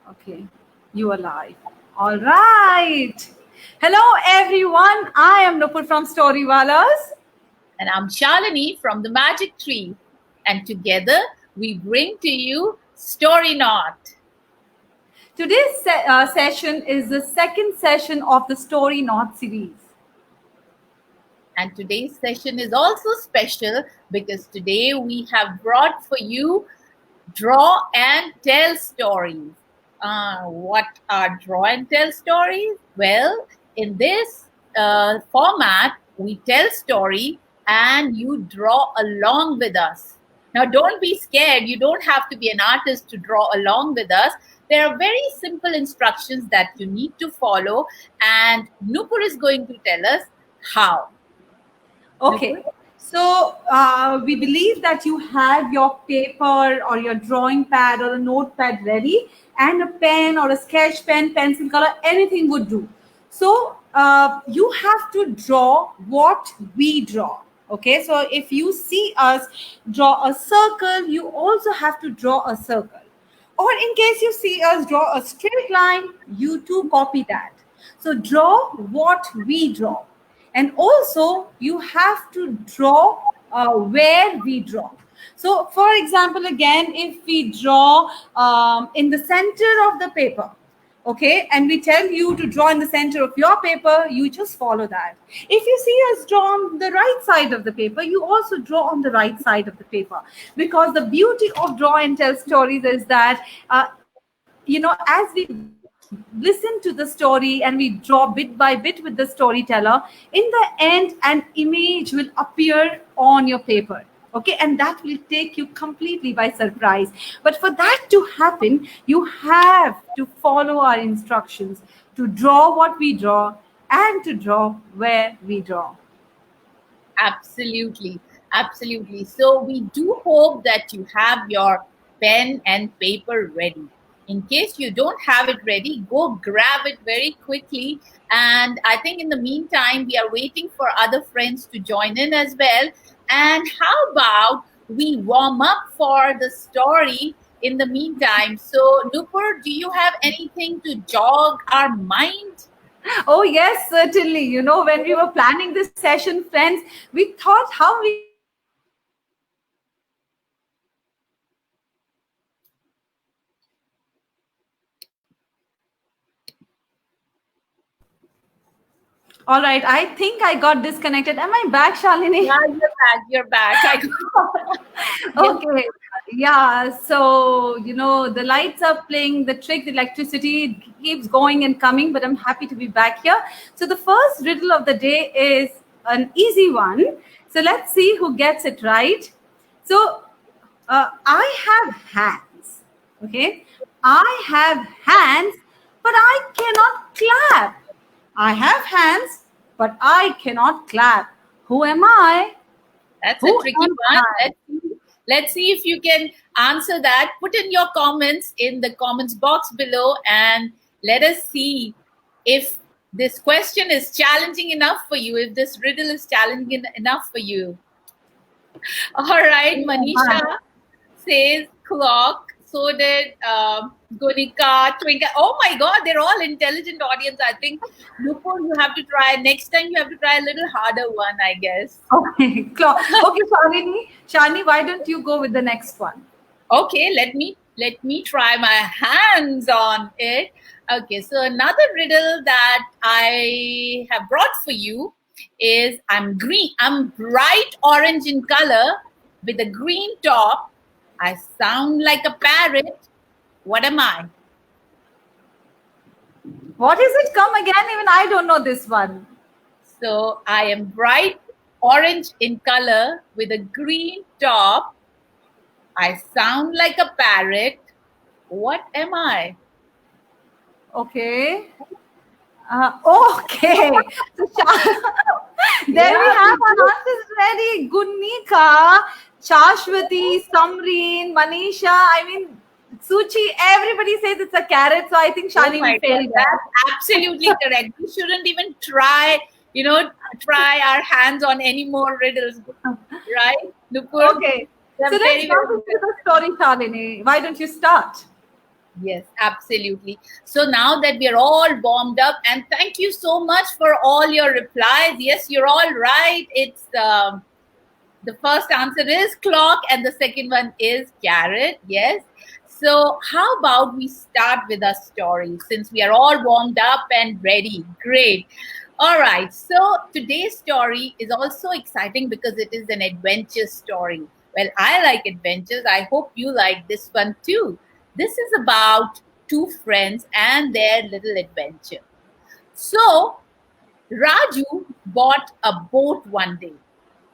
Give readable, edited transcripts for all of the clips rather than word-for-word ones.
Okay, you are live. All right. Hello, everyone. I am Nupur from Storywallahs. And I'm Shalini from the Magic Tree. And together we bring to you Story Not. Today's session is the second session of the Story Not series. And today's session is also special because today we have brought for you Draw and Tell stories. What are Draw and Tell stories? Well, in this format, we tell story and you draw along with us. Now, don't be scared. You don't have to be an artist to draw along with us. There are very simple instructions that you need to follow, and Nupur is going to tell us how. Okay. Nupur? So we believe that you have your paper or your drawing pad or a notepad ready, and a pen or a sketch pen, pencil color, anything would do. So you have to draw what we draw. Okay, so if you see us draw a circle, you also have to draw a circle. Or in case you see us draw a straight line, you too copy that. So draw what we draw. And also you have to draw where we draw. So for example, again, if we draw in the center of the paper, okay, and we tell you to draw in the center of your paper, you just follow that. If you see us draw on the right side of the paper, you also draw on the right side of the paper, because the beauty of draw and tell stories is that as we listen to the story and we draw bit by bit with the storyteller, in the end an image will appear on your paper. Okay, and that will take you completely by surprise. But for that to happen, you have to follow our instructions to draw what we draw and to draw where we draw. Absolutely. Absolutely. So we do hope that you have your pen and paper ready. In case you don't have it ready, go grab it very quickly. And I think in the meantime, we are waiting for other friends to join in as well. And how about we warm up for the story in the meantime? So, Nupur, do you have anything to jog our mind? Oh, yes, certainly. When we were planning this session, friends, we thought how we can make this session interesting. All right, I think I got disconnected. Am I back, Shalini? Yeah, you're back. You're back. Okay. Yeah. So, the lights are playing the trick, the electricity keeps going and coming, but I'm happy to be back here. So, the first riddle of the day is an easy one. So, let's see who gets it right. So, I have hands. Okay. I have hands, but I cannot clap. I have hands, but I cannot clap. Who am I? That's a Who tricky am one. I? Let's see if you can answer that. Put in your comments in the comments box below and let us see if this question is challenging enough for you, if this riddle is challenging enough for you. All right, Manisha says clock. So did Gunika, Twinkle. Oh my God, they're all intelligent audience. I think, Nupur, you have to try. Next time, you have to try a little harder one, I guess. Okay, okay, Shani, why don't you go with the next one? Okay, let me try my hands on it. Okay, so another riddle that I have brought for you is I'm bright orange in color with a green top. I sound like a parrot. What am I? What is it? Come again. Even I don't know this one. So I am bright orange in color with a green top. I sound like a parrot. What am I? Okay. Okay. So, there we have our answers ready. Gunika, Shashwati, Samreen, Manisha. I mean, Suchi, everybody says it's a carrot. So I think Shani will fail. That's absolutely correct. We shouldn't even try our hands on any more riddles, right? Nupur? Okay. So let's jump into the story, Shalini. Why don't you start? Yes, absolutely. So now that we are all warmed up, and thank you so much for all your replies. Yes, you're all right. It's the first answer is clock, and the second one is carrot. Yes. So how about we start with our story since we are all warmed up and ready? Great. All right. So today's story is also exciting because it is an adventure story. Well, I like adventures. I hope you like this one too. This is about two friends and their little adventure. So, Raju bought a boat one day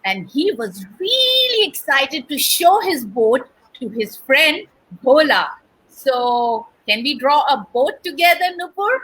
and he was really excited to show his boat to his friend Bhola. So, can we draw a boat together, Nupur?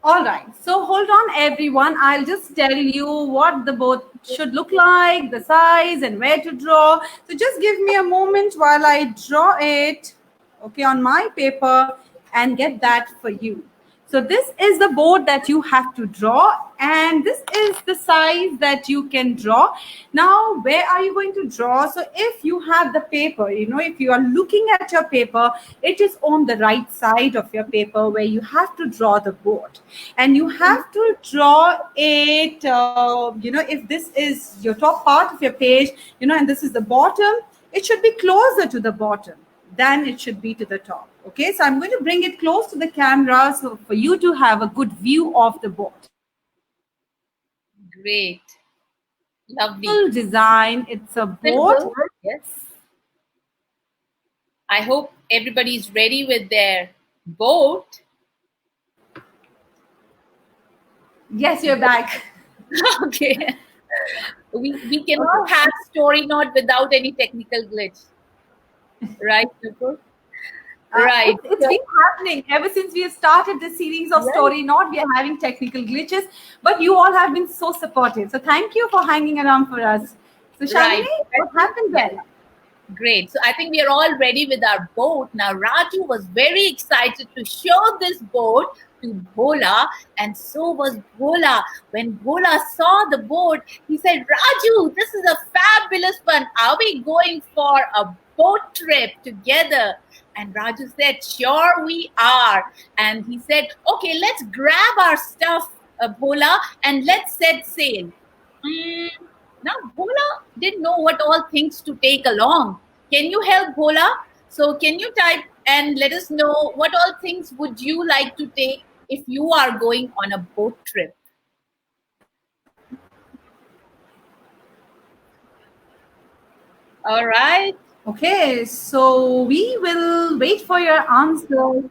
All right. So hold on, everyone. I'll just tell you what the boat should look like, the size, and where to draw. So just give me a moment while I draw it, okay, on my paper and get that for you. So this is the board that you have to draw, and this is the size that you can draw. Now, where are you going to draw? So if you have the paper, if you are looking at your paper, it is on the right side of your paper where you have to draw the board. And you have to draw it, if this is your top part of your page, and this is the bottom, it should be closer to the bottom than it should be to the top. Okay, so I'm going to bring it close to the camera so for you to have a good view of the board. Great. Lovely. Full design. It's a board. Yes. I hope everybody's ready with their boat. Yes, you're back. Okay. We cannot have story not without any technical glitch. Right, Nupur? Right. It's been happening ever since we have started this series of Story Not. We are having technical glitches, but you all have been so supportive. So thank you for hanging around for us. So Shalini, what happened then? Great. So I think we are all ready with our boat. Now Raju was very excited to show this boat to Bhola, and so was Bhola. When Bhola saw the boat, he said, Raju, this is a fabulous one. Are we going for a boat trip together? And Raju said, sure we are. And he said, okay, let's grab our stuff, Bhola, and let's set sail. Now, Bhola didn't know what all things to take along. Can you help, Bhola? So can you type and let us know what all things would you like to take if you are going on a boat trip? All right. Okay, so we will wait for your answer.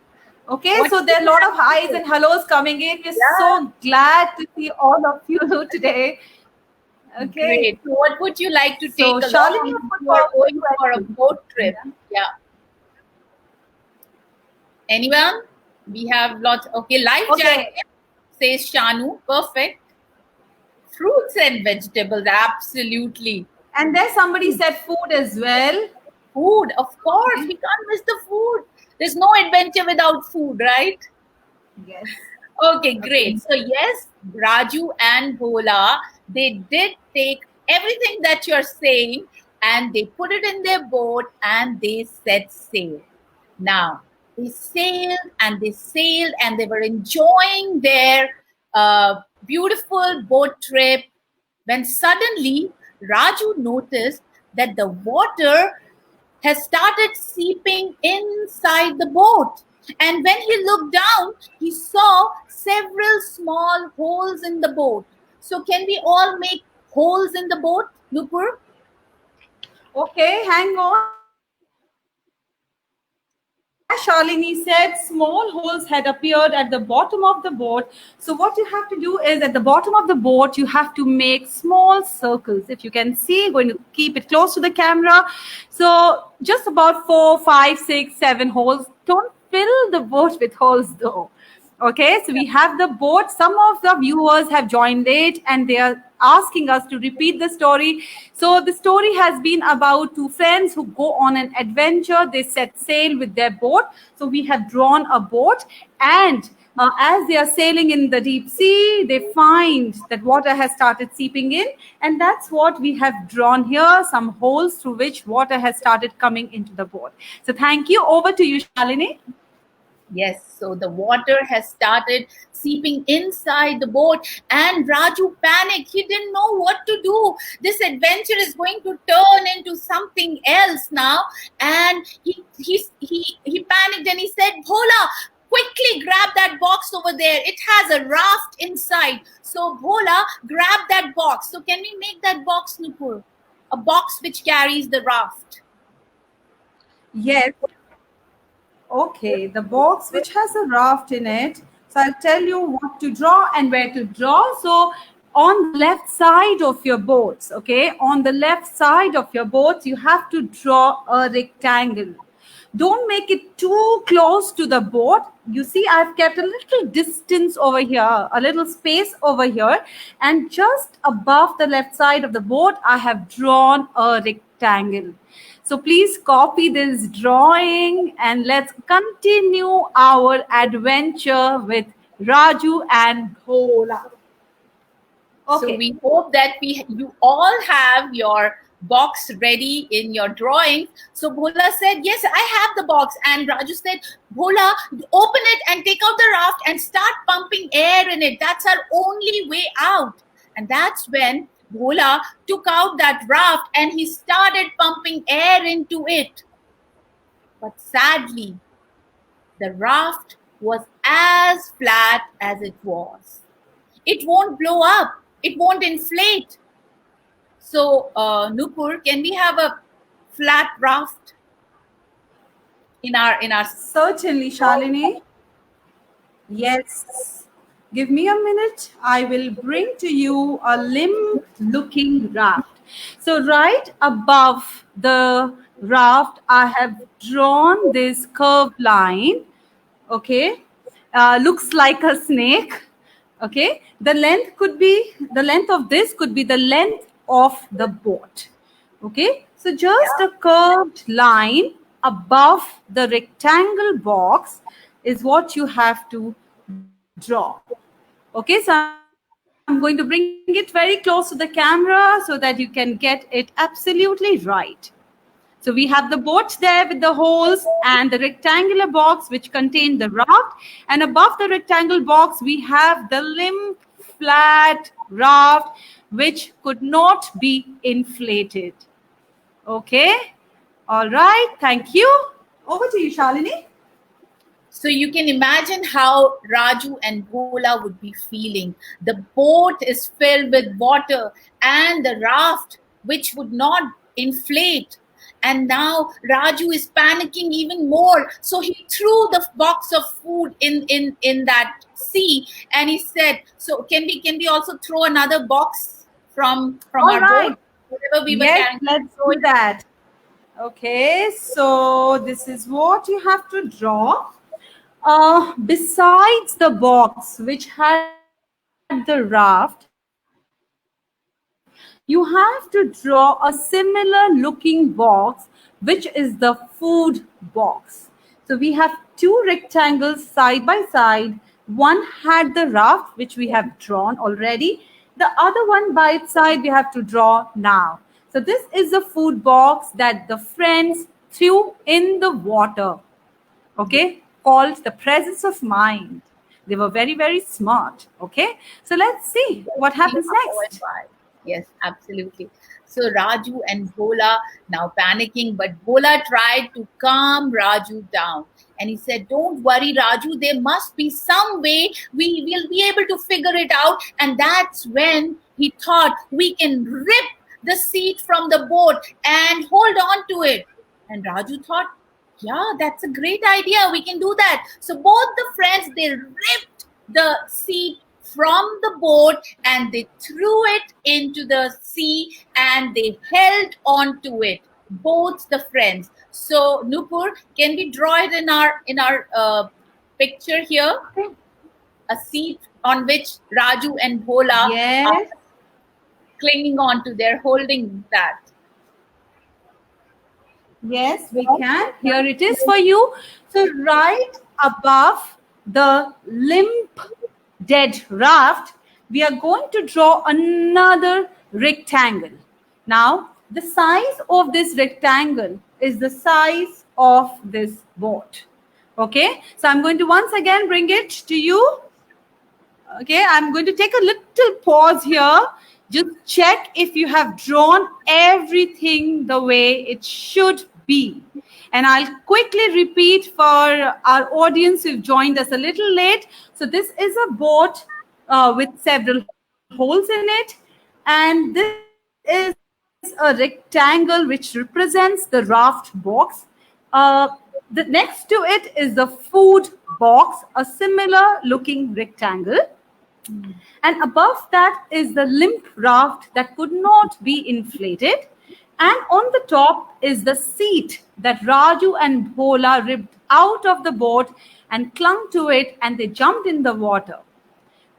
Okay, so there are a lot of highs and hellos coming in. We're so glad to see all of you today. Okay. Great. So what would you like to take along Shalini, if you are going for a boat trip? Yeah. Anyone? We have lots. Okay, life jacket, says Shanu. Perfect. Fruits and vegetables, absolutely. And there somebody said food as well. Food, of course. We can't miss the food. There's no adventure without food, right? Yes. Okay, great. So yes, Raju and Bhola, they did take everything that you're saying and they put it in their boat and they set sail. Now, they sailed and they were enjoying their beautiful boat trip when suddenly Raju noticed that the water has started seeping inside the boat. And when he looked down, he saw several small holes in the boat. So can we all make holes in the boat, Nupur? Okay, hang on. Shalini said small holes had appeared at the bottom of the boat. So what you have to do is at the bottom of the boat, you have to make small circles. If you can see, going to keep it close to the camera. So just about 4, 5, 6, 7 holes. Don't fill the boat with holes though. Okay, so we have the boat. Some of the viewers have joined late and they are asking us to repeat the story. So the story has been about two friends who go on an adventure. They set sail with their boat. So we have drawn a boat, and as they are sailing in the deep sea, they find that water has started seeping in, and that's what we have drawn here, some holes through which water has started coming into the boat. So thank you. Over to you, Shalini. Yes, so the water has started seeping inside the boat, and Raju panicked. He didn't know what to do. This adventure is going to turn into something else now, and he panicked and he said, "Bhola, quickly grab that box over there. It has a raft inside." So Bhola grabbed that box. So can we make that box, Nupur? A box which carries the raft. Yes. Okay, the box which has a raft in it. So I'll tell you what to draw and where to draw. So on the left side of your boats, okay, on the left side of your boats, you have to draw a rectangle. Don't make it too close to the boat. You see, I've kept a little distance over here, a little space over here, and just above the left side of the boat, I have drawn a rectangle. So please copy this drawing and let's continue our adventure with Raju and Bhola. So Okay. we hope that you all have your box ready in your drawings. So Bhola said, "Yes, I have the box." And Raju said, "Bhola, open it and take out the raft and start pumping air in it. That's our only way out." And that's when Bhola took out that raft and he started pumping air into it. But sadly, the raft was as flat as it was. It won't blow up. It won't inflate. So, Nupur, can we have a flat raft in our? Certainly, Shalini. Yes. Give me a minute. I will bring to you a limp looking raft. So, right above the raft, I have drawn this curved line. Okay. Looks like a snake. Okay. The length of this could be the length of the boat. Okay. So, just a curved line above the rectangle box is what you have to draw. Okay, so I'm going to bring it very close to the camera so that you can get it absolutely right. So we have the boat there with the holes and the rectangular box which contain the raft, and above the rectangle box we have the limp flat raft which could not be inflated. Okay, all right, thank you. Over to you, Shalini. So you can imagine how Raju and Bhola would be feeling. The boat is filled with water and the raft, which would not inflate. And now Raju is panicking even more. So he threw the box of food in that sea, and he said, "So can we also throw another box from All our boat? right, Whatever we were yes, carrying." let's Throw do it. that. Okay, so this is what you have to draw. Besides the box which had the raft, you have to draw a similar looking box, which is the food box. So we have two rectangles side by side. One had the raft, which we have drawn already. The other one by its side we have to draw now. So this is the food box that the friends threw in the water. Okay, called the presence of mind. They were very, very smart. Okay, so let's see what happens next. See how and why. Yes, absolutely. So Raju and Bhola now panicking, but Bhola tried to calm Raju down. And he said, "Don't worry, Raju, there must be some way we will be able to figure it out." And that's when he thought, "We can rip the seat from the boat and hold on to it." And Raju thought, "Yeah, that's a great idea. We can do that." So both the friends, they ripped the seat from the boat and they threw it into the sea and they held on to it, both the friends. So Nupur, can we draw it in our picture here, a seat on which Raju and Bhola are Yes, clinging on to, they're holding that. yes, we can. Here it is for you. So, right above the limp dead raft, we are going to draw another rectangle. Now, the size of this rectangle is the size of this boat. Okay, so I'm going to once again bring it to you. Okay, I'm going to take a little pause here. Just check if you have drawn everything the way it should be. And I'll quickly repeat for our audience who've joined us a little late. So, this is a boat with several holes in it, and this is a rectangle which represents the raft box. Next to it is the food box, a similar looking rectangle. And above that is the limp raft that could not be inflated. And on the top is the seat that Raju and Bhola ripped out of the boat and clung to it, and they jumped in the water.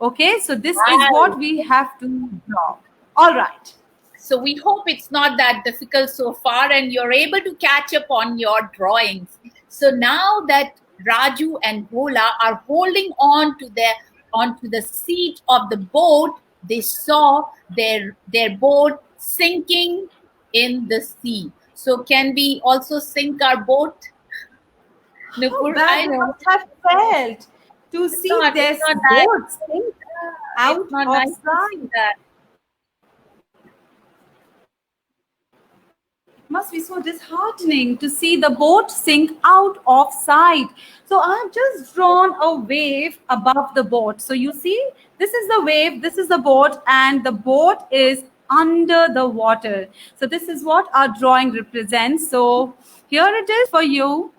Okay, so this is Wow. what we have to draw. All right. So we hope it's not that difficult so far and you're able to catch up on your drawings. So now that Raju and Bhola are holding on to onto the seat of the boat, they saw their boat sinking in the sea. So can we also sink our boat? How Nupur, bad I it know must have felt to see it's this not that boat sink it's out not of nice to see sight. that. It must be so disheartening to see the boat sink out of sight. So I've just drawn a wave above the boat. So you see, this is the wave, this is the boat, and the boat is under the water. So this is what our drawing represents. So here it is for you.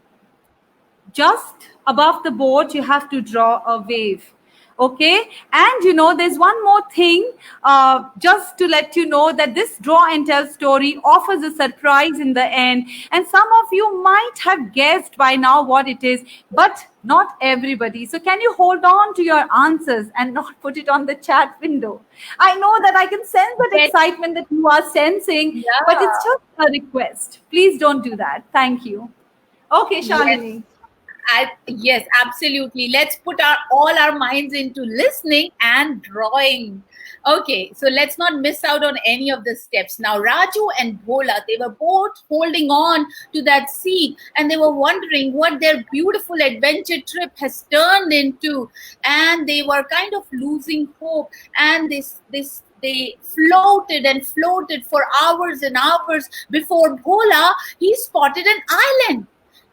Just above the boat, you have to draw a wave. Okay, and there's one more thing, just to let you know that this draw and tell story offers a surprise in the end, and some of you might have guessed by now what it is, but not everybody. So can you hold on to your answers and not put it on the chat window? I know that I can sense that But excitement that you are sensing, but it's yeah, just a request. Please don't do that. Thank you. Okay, yes. Shalini. Yes, absolutely. Let's put all our minds into listening and drawing. Okay, so let's not miss out on any of the steps. Now, Raju and Bhola, they were both holding on to that seat and they were wondering what their beautiful adventure trip has turned into. And they were kind of losing hope. And they floated and floated for hours and hours before Bhola, he spotted an island,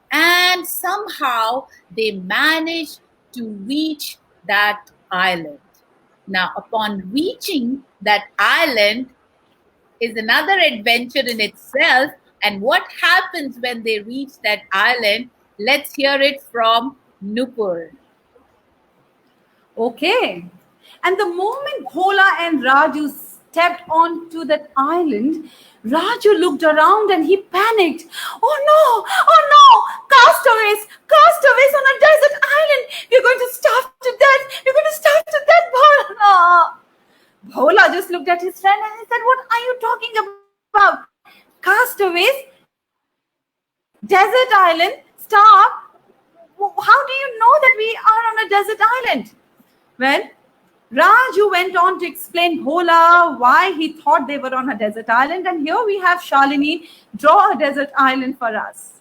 and somehow they managed to reach that island. Now, upon reaching that island is another adventure in itself. And what happens when they reach that island? Let's hear it from Nupur. Okay. And the moment Bhola and Raju stepped onto that island, Raju looked around and he panicked. Oh no! Oh no! Castaways! Castaways on a desert island! We're going to starve to death! We're going to starve to death, Bhola! Bhola just looked at his friend and he said, "What are you talking about? Castaways? Desert island? Starve? How do you know that we are on a desert island?" Well, Raju went on to explain Bhola why he thought they were on a desert island, and here we have Shalini draw a desert island for us.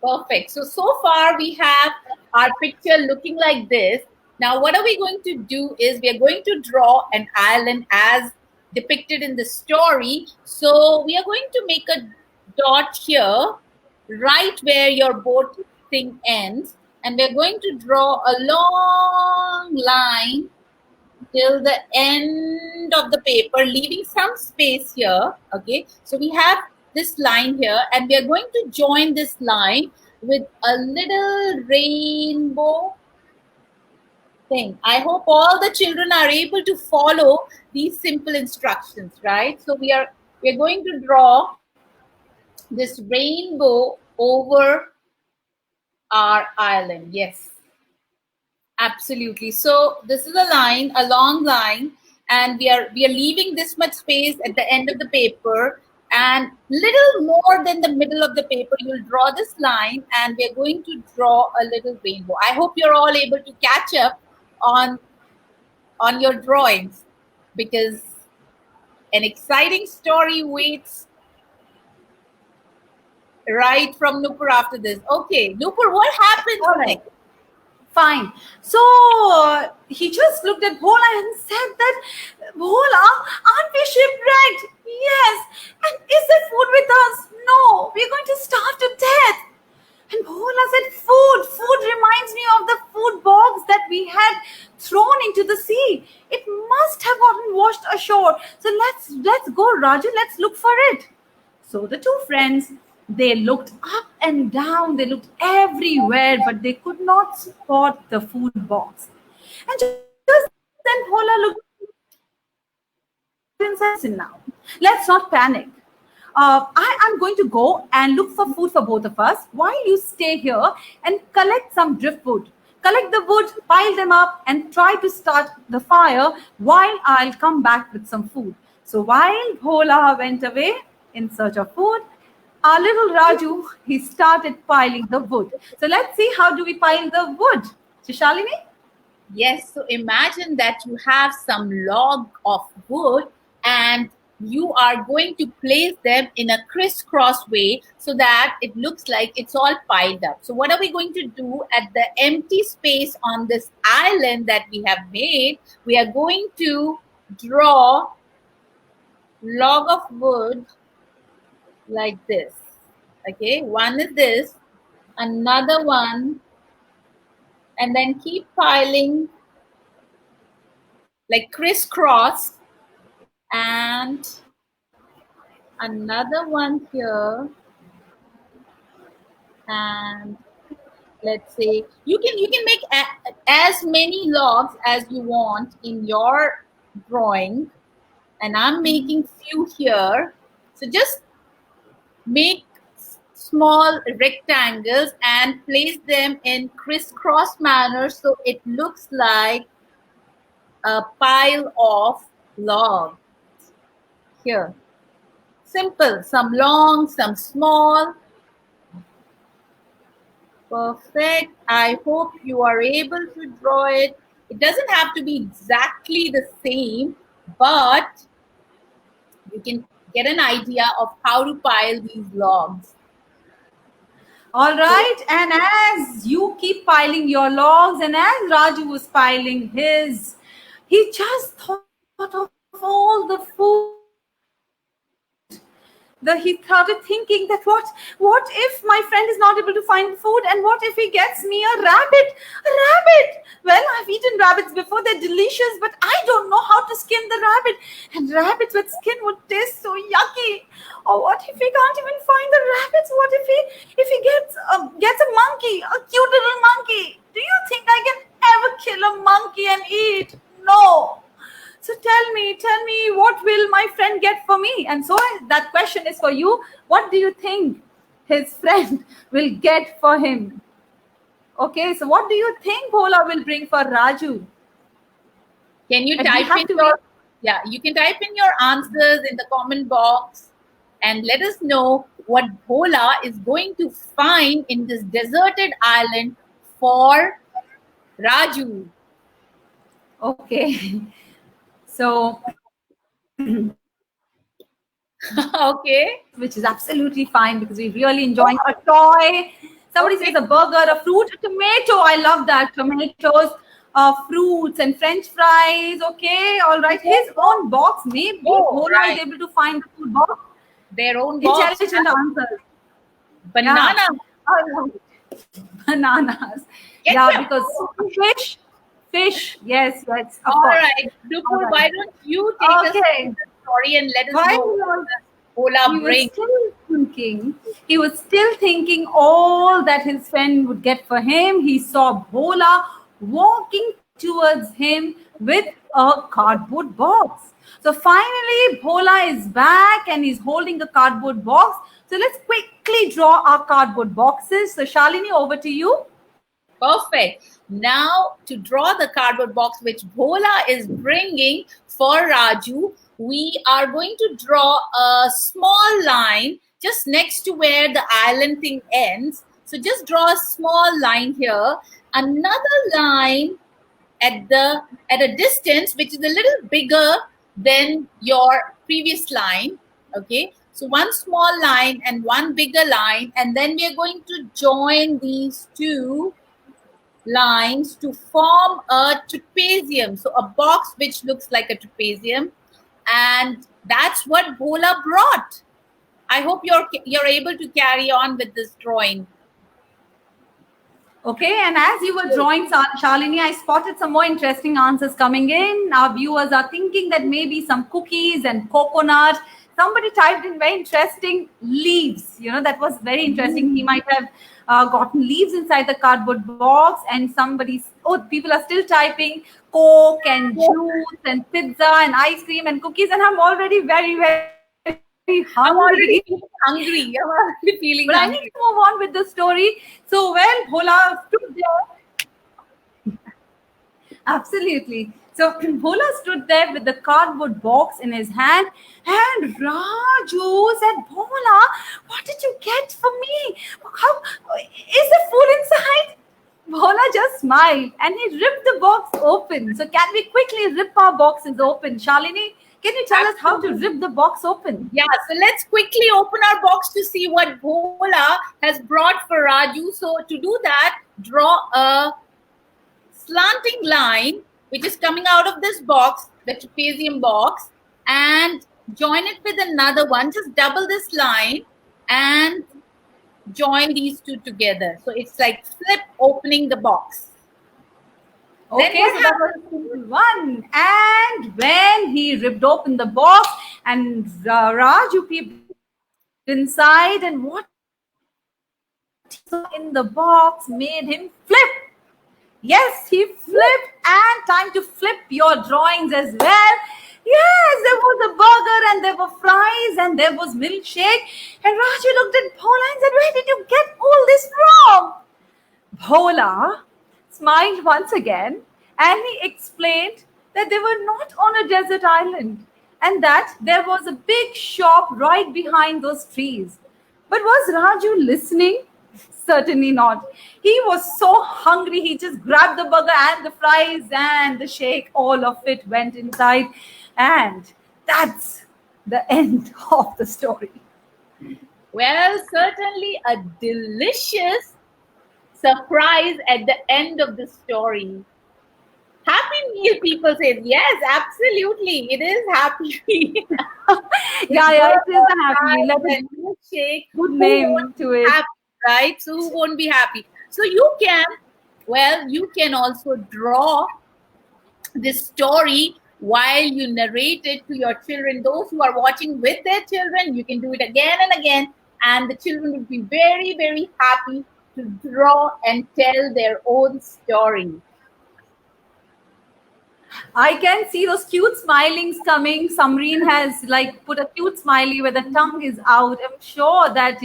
Perfect. So far we have our picture looking like this. Now, what are we going to do is we are going to draw an island as depicted in the story. So we are going to make a dot here, right where your boat thing ends. And we're going to draw a long line till the end of the paper, leaving some space here. Okay, so we have this line here, and we are going to join this line with a little rainbow thing. I hope all the children are able to follow these simple instructions, right? So we are going to draw this rainbow over our island. Yes. Absolutely. So this is a line, a long line, and we are leaving this much space at the end of the paper, and little more than the middle of the paper, you'll draw this line, and we are going to draw a little rainbow. I hope you're all able to catch up on your drawings, because an exciting story waits right from Nupur after this. Okay, Nupur, what happens All right. next? Fine. So he just looked at Bhola and said that, Bhola, aren't we shipwrecked? Yes. And is there food with us? No. We're going to starve to death. And Bhola said, food. Food reminds me of the food box that we had thrown into the sea. It must have gotten washed ashore. So let's go, Raju. Let's look for it. So the two friends, they looked up and down, they looked everywhere, but they could not spot the food box. And just then Bhola looked at Raju and said, listen now, let's not panic. I am going to go and look for food for both of us while you stay here and collect some driftwood. Collect the wood, pile them up, and try to start the fire while I'll come back with some food. So while Bhola went away in search of food, our little Raju, he started piling the wood. So let's see, how do we pile the wood? Shalini? Yes, so imagine that you have some log of wood and you are going to place them in a crisscross way so that it looks like it's all piled up. So, what are we going to do at the empty space on this island that we have made? We are going to draw log of wood like this. Okay, one is this, another one, and then keep piling like crisscross, and another one here, and let's say you can make as many logs as you want in your drawing, and I'm making few here. So just make small rectangles and place them in crisscross manner so it looks like a pile of logs here. Simple, some long, some small. Perfect. I hope you are able to draw it. It doesn't have to be exactly the same, but you can get an idea of how to pile these logs. All right. And as you keep piling your logs, and as Raju was piling his, he just thought of all the food. He started thinking that what if my friend is not able to find food, and what if he gets me a rabbit? A rabbit! Well, I've eaten rabbits before, they're delicious, but I don't know how to skin the rabbit. And rabbits with skin would taste so yucky. Or what if he can't even find the rabbits? What if he gets a monkey, a cute little monkey? Do you think I can ever kill a monkey and eat? No. So tell me, what will my friend get for me? And so that question is for you. What do you think his friend will get for him? Okay, so what do you think Bhola will bring for Raju? Can you And we type have in to your you can type in your answers in the comment box and let us know what Bhola is going to find in this deserted island for Raju. Okay. So, Okay. which is absolutely fine because we really enjoying a toy. Somebody Okay. says a burger, a fruit, a tomato. I love that. Tomatoes, fruits, and French fries. Okay, all right. His own box. Maybe Oh, Bhola is right. able to find the food box. Their own box. Intelligent answers. Yeah. Banana. All right. Bananas. Yeah, Ketchup. because fish, fish. Yes, yes, of All course. right. All Dupur, right. why don't you take us Okay. through the story and let us Why know what Bhola he was brings? still thinking, all that his friend would get for him. He saw Bhola walking towards him with a cardboard box. So finally, Bhola is back and he's holding the cardboard box. So let's quickly draw our cardboard boxes. So Shalini, over to you. Perfect. Now, to draw the cardboard box which Bhola is bringing for Raju, we are going to draw a small line just next to where the island thing ends. So just draw a small line here, another line at a distance which is a little bigger than your previous line. Okay, So one small line and one bigger line, and then we are going to join these two lines to form a trapezium. So a box which looks like a trapezium, and that's what Bhola brought. I hope you're able to carry on with this drawing. Okay, and as you were drawing, Shalini, I spotted some more interesting answers coming in. Our viewers are thinking that maybe some cookies and coconut. Somebody typed in very interesting leaves. That was very interesting. He might have gotten leaves inside the cardboard box, and people are still typing Coke and juice and pizza and ice cream and cookies, and I'm already very, very hungry. I'm already feeling hungry. I'm already feeling But hungry. I need to move on with the story. So, Bhola stood there. Absolutely. So, Bhola stood there with the cardboard box in his hand, and Raju said, Bhola, what did you get for me? How is the food inside? Bhola just smiled and he ripped the box open. So, can we quickly rip our boxes open? Shalini, can you tell us how to rip the box open? Yeah, so let's quickly open our box to see what Bhola has brought for Raju. So to do that, draw a slanting line which is coming out of this box, the trapezium box, and join it with another one. Just double this line and join these two together. So it's like flip opening the box. Okay, so that was simple one. And when he ripped open the box and Raju peeped inside, and what he saw in the box made him flip. Yes, he flipped, and time to flip your drawings as well. Yes, there was a burger and there were fries and there was milkshake. And Raju looked at Bhola and said, where did you get all this from? Bhola smiled once again and he explained that they were not on a desert island and that there was a big shop right behind those trees. But was Raju listening? Certainly not. He was so hungry, he just grabbed the burger and the fries and the shake. All of it went inside. And that's the end of the story. Well, certainly a delicious surprise at the end of the story. Happy Meal, people say. Yes, absolutely. It is happy Meal. Yeah, it is a happy meal. And milkshake. Good name to it. Happy, right? So who won't be happy? So you can also draw this story while you narrate it to your children. Those who are watching with their children, you can do it again and again, and the children will be very, very happy to draw and tell their own story. I can see those cute smilings coming. Samreen has put a cute smiley where the tongue is out. I'm sure that,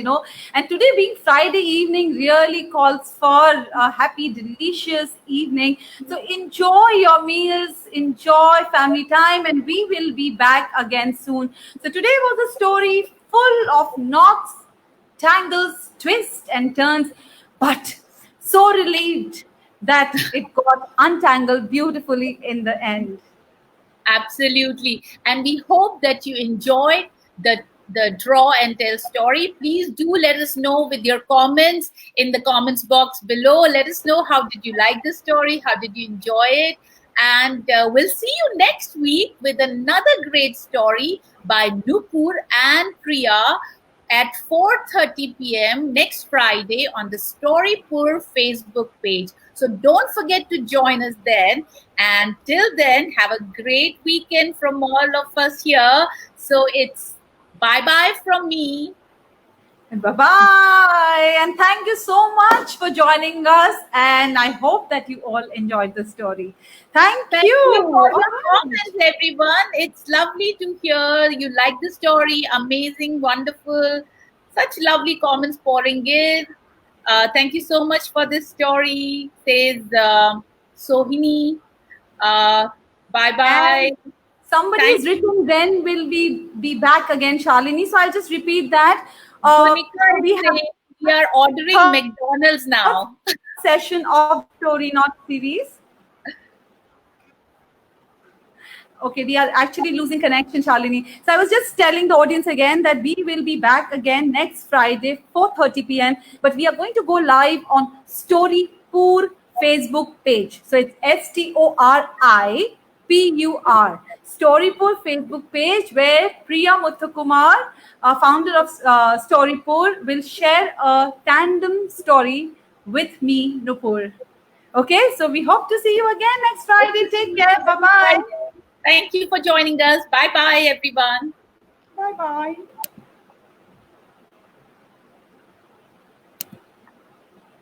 and today being Friday evening really calls for a happy, delicious evening. So enjoy your meals, enjoy family time, and we will be back again soon. So today was a story full of knots, tangles, twists, and turns, but so relieved that it got untangled beautifully in the end. Absolutely. And we hope that you enjoyed the draw and tell story. Please do let us know with your comments in the comments box below. Let us know how did you like the story? How did you enjoy it? And we'll see you next week with another great story by Nupur and Priya at 4:30 p.m. next Friday on the Storipur Facebook page. So don't forget to join us then. And till then, have a great weekend from all of us here. So it's bye-bye from me. And bye-bye. And thank you so much for joining us. And I hope that you all enjoyed the story. Thank you. For your comments, everyone. It's lovely to hear you like the story. Amazing, wonderful. Such lovely comments pouring in. Thank you so much for this story, says Sohini. Bye-bye. And somebody's written, when will we be back again, Shalini? So I'll just repeat that. We are ordering McDonald's now. Session of Story Not series. Okay, we are actually losing connection, Shalini. So I was just telling the audience again that we will be back again next Friday, 4:30 p.m. But we are going to go live on Storipur Facebook page. So it's STORIPUR. Storipur Facebook page where Priya Muthukumar, founder of Storipur, will share a tandem story with me, Nupur. Okay, so we hope to see you again next Friday. Take care. Bye bye. Thank you for joining us. Bye bye, everyone. Bye bye.